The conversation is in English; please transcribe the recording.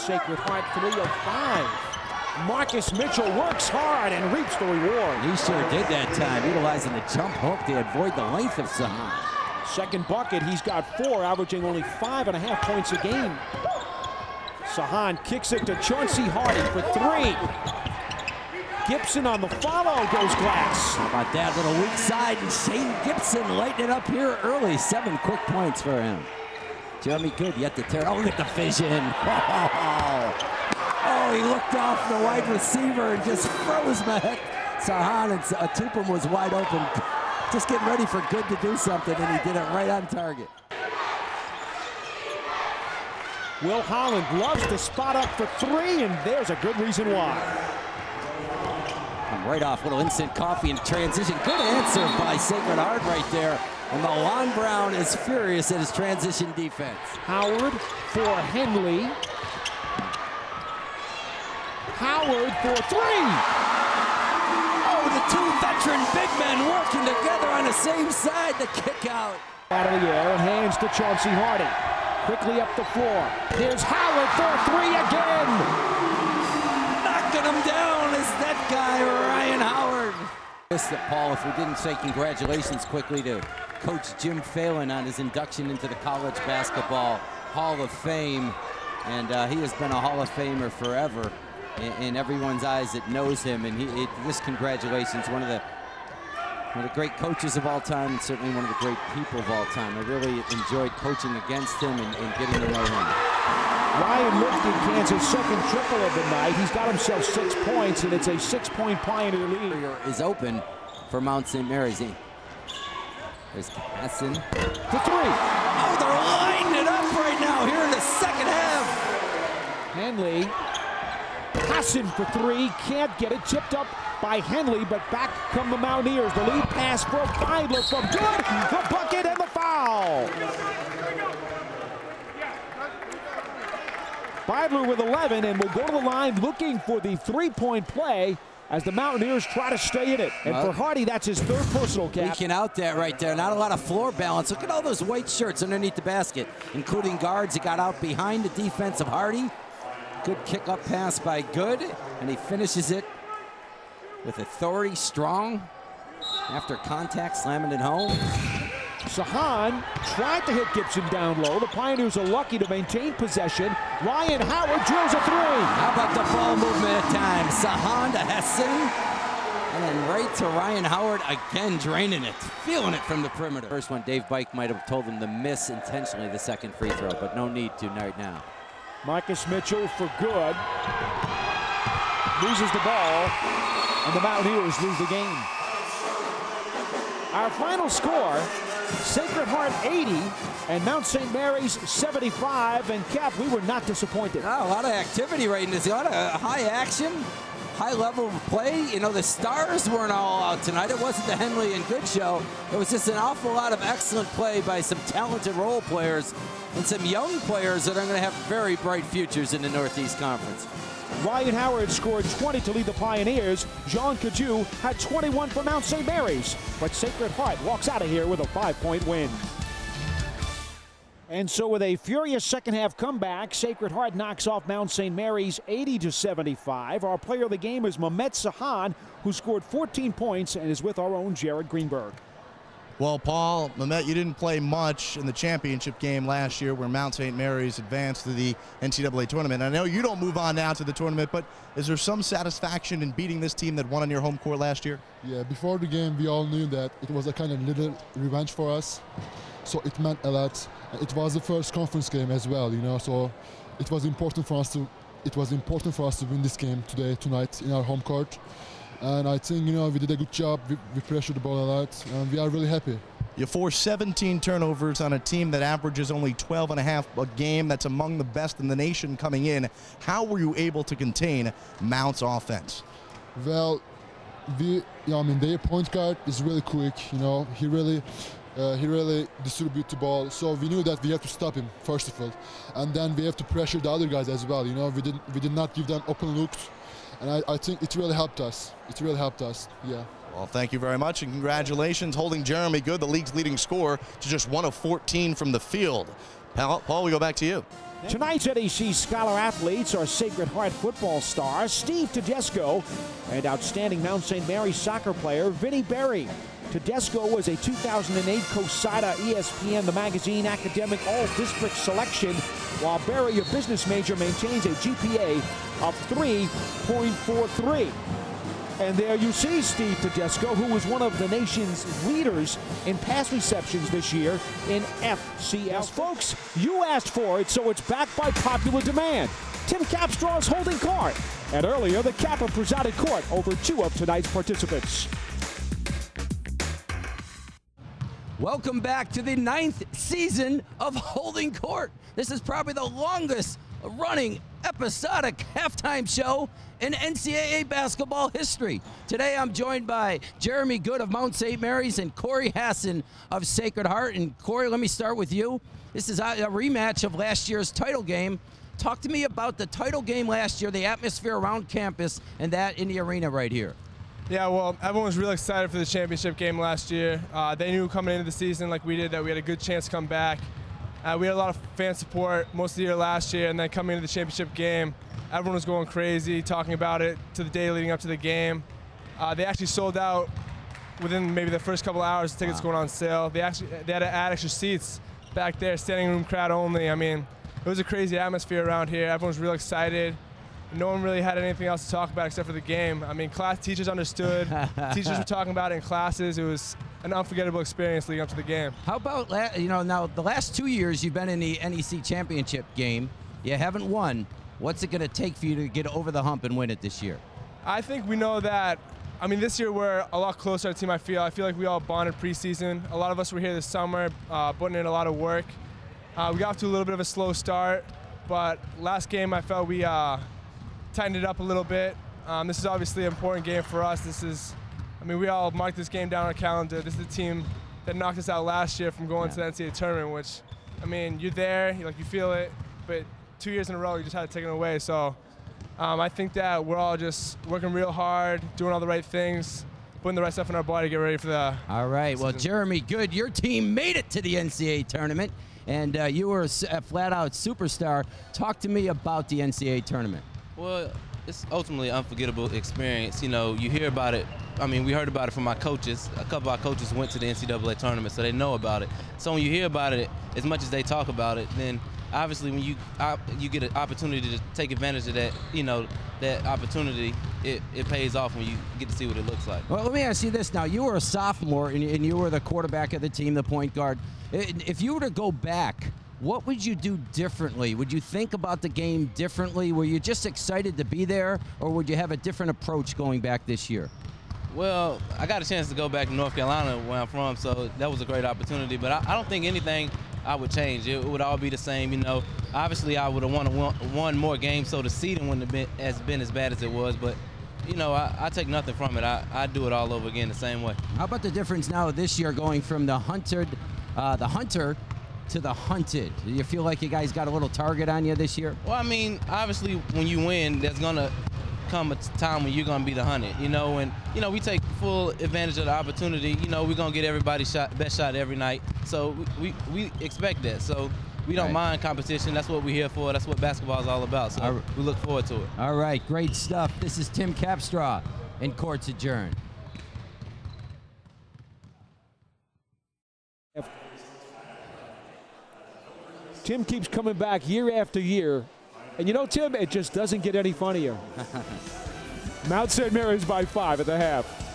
Sacred Heart 3 of 5. Marcus Mitchell works hard and reaps the reward. He sure did that time, utilizing the jump hook to avoid the length of Sahan. Second bucket, he's got 4, averaging only 5.5 points a game. Sahan kicks it to Chauncey Hardy for 3. Gibson on the follow, goes glass. How about that little weak side, and Shane Gibson lighting it up here early. 7 quick points for him. Jeremy Goode yet to tear. Oh, look at the vision. Oh, he looked off the wide receiver and just froze Mehmet. Sahan and Tupum was wide open. Just getting ready for Goode to do something, and he did it right on target. Will Holland loves to spot up for 3, and there's a good reason why. And right off, little instant coffee and transition. Good answer by Sacred Heart right there. And Milan Brown is furious at his transition defense. Howard for Henley. Howard for 3. Oh, the 2 veteran big men working together on the same side. The kick out. Out of the air and hands to Chauncey Hardy. Quickly up the floor. Here's Howard for 3 again. Knocking him down is that guy, Ryan Howard. Paul, if we didn't say congratulations quickly to Coach Jim Phelan on his induction into the College Basketball Hall of Fame. And he has been a Hall of Famer forever in everyone's eyes that knows him. And this congratulations, one of the great coaches of all time, and certainly one of the great people of all time. I really enjoyed coaching against him and getting to know him. Ryan Lipkin cans his second triple of the night. He's got himself 6 points, and it's a 6-point Pioneer lead. Is open for Mount St. Mary's. There's Hassan for 3. Oh, they're lining it up right now here in the second half. Henley. Hassan for 3. Can't get it. Tipped up by Henley, but back come the Mountaineers. The lead pass for Beidler from Goode. The bucket and the foul. Beidler with 11, and will go to the line looking for the 3-point play as the Mountaineers try to stay in it. And for Hardy, that's his 3rd personal cap. Leaking out that right there. Not a lot of floor balance. Look at all those white shirts underneath the basket, including guards. He got out behind the defense of Hardy. Good kick-up pass by Goode, and he finishes it with authority, strong, after contact, slamming it home. Sahan tried to hit Gibson down low. The Pioneers are lucky to maintain possession. Ryan Howard drills a 3. How about the ball movement at times? Sahan to Hassan, and then right to Ryan Howard, again draining it, feeling it from the perimeter. First one, Dave Bike might have told him to miss intentionally the second free throw, but no need to right now. Marcus Mitchell for Goode. Loses the ball, and the Mountaineers lose the game. Our final score, Sacred Heart 80 and Mount St. Mary's 75. And Cap, we were not disappointed. Oh, a lot of activity right in this. A lot of high action, high level of play. You know, the stars weren't all out tonight. It wasn't the Henley and Goode show. It was just an awful lot of excellent play by some talented role players and some young players that are going to have very bright futures in the Northeast Conference. Ryan Howard scored 20 to lead the Pioneers. Jean Cadieux had 21 for Mount St. Mary's. But Sacred Heart walks out of here with a 5-point win. And so with a furious second-half comeback, Sacred Heart knocks off Mount St. Mary's 80-75. Our player of the game is Mehmet Sahan, who scored 14 points and is with our own Jared Greenberg. Well, Paul, Mehmet, you didn't play much in the championship game last year where Mount St. Mary's advanced to the NCAA tournament. I know you don't move on now to the tournament, but is there some satisfaction in beating this team that won on your home court last year? Yeah, before the game, we all knew that it was a kind of little revenge for us. So it meant a lot. It was the first conference game as well, you know, so it was important for us to win this game tonight in our home court. And I think, you know, we did a good job. We pressured the ball a lot, and we are really happy. You forced 17 turnovers on a team that averages only 12.5 a game. That's among the best in the nation coming in. How were you able to contain Mount's offense? Well, their point guard is really quick. You know, he really distributes the ball. So we knew that we have to stop him first of all, and then we have to pressure the other guys as well. You know, we did not give them open looks. And I think it really helped us. It really helped us, yeah. Well, thank you very much, and congratulations holding Jeremy Goode, the league's leading scorer, to just 1 of 14 from the field. Paul, we go back to you. Tonight's NEC Scholar-Athletes are Sacred Heart football stars Steve Tedesco and outstanding Mount St. Mary's soccer player Vinnie Berry. Tedesco was a 2008 COSIDA ESPN The Magazine Academic All-District selection, while Berry, a business major, maintains a GPA of 3.43. And there you see Steve Tedesco, who was one of the nation's leaders in pass receptions this year in FCS. Now, folks, you asked for it, so it's back by popular demand. Tim Capstraw is holding court. And earlier, the Capper presided court over two of tonight's participants. Welcome back to the 9th season of Holding Court. This is probably the longest running episodic halftime show in NCAA basketball history. Today I'm joined by Jeremy Goode of Mount St. Mary's and Corey Hassan of Sacred Heart. And Corey, let me start with you. This is a rematch of last year's title game. Talk to me about the title game last year, the atmosphere around campus, and that in the arena right here. Yeah, well, everyone was really excited for the championship game last year. They knew coming into the season like we did that we had a good chance to come back. We had a lot of fan support most of the year last year, and then coming into the championship game, everyone was going crazy, talking about it to the day leading up to the game. They actually sold out within maybe the first couple hours. The tickets going on sale. They had to add extra seats back there, standing room crowd only. I mean, it was a crazy atmosphere around here. Everyone was real excited. No one really had anything else to talk about except for the game. I mean, teachers understood. Teachers were talking about it in classes. It was an unforgettable experience leading up to the game. How about, now the last 2 years you've been in the NEC championship game. You haven't won. What's it going to take for you to get over the hump and win it this year? I think we know that. I mean, this year we're a lot closer to our team, I feel. I feel like we all bonded preseason. A lot of us were here this summer, putting in a lot of work. We got off to a little bit of a slow start, but last game I felt we tightened it up a little bit. This is obviously an important game for us. We all marked this game down on our calendar. This is the team that knocked us out last year from going to the NCAA tournament, which, I mean, you're there, you feel it, but 2 years in a row, you just had to take it away. So I think that we're all just working real hard, doing all the right things, putting the right stuff in our body to get ready for the All right, season. Well, Jeremy Goode, your team made it to the NCAA tournament, and you were a flat-out superstar. Talk to me about the NCAA tournament. Well, it's ultimately an unforgettable experience. You know, you hear about it. I mean, we heard about it from our coaches. A couple of our coaches went to the NCAA tournament, so they know about it. So when you hear about it, as much as they talk about it, then obviously when you get an opportunity to take advantage of that, that opportunity, it pays off when you get to see what it looks like. Well, let me ask you this now. You were a sophomore, and you were the quarterback of the team, the point guard. If you were to go back, what would you do differently? Would you think about the game differently? Were you just excited to be there, or would you have a different approach going back this year? Well, I got a chance to go back to North Carolina, where I'm from, so that was a great opportunity. But I don't think anything I would change. It would all be the same. Obviously I would have won more games, so the seeding wouldn't have been as bad as it was. But I take nothing from it. I do it all over again the same way. How about the difference now this year going from the hunter to the hunted? Do you feel like you guys got a little target on you this year? Well, I mean, obviously when you win, there's going to come a time when you're going to be the hunted, and we take full advantage of the opportunity. We're going to get everybody's best shot every night, so we expect that. So we don't mind competition. That's what we're here for. That's what basketball is all about, so we look forward to it. All right, great stuff. This is Tim Capstraw, and court's adjourned. Tim keeps coming back year after year. And Tim, it just doesn't get any funnier. Mount St. Mary's by 5 at the half.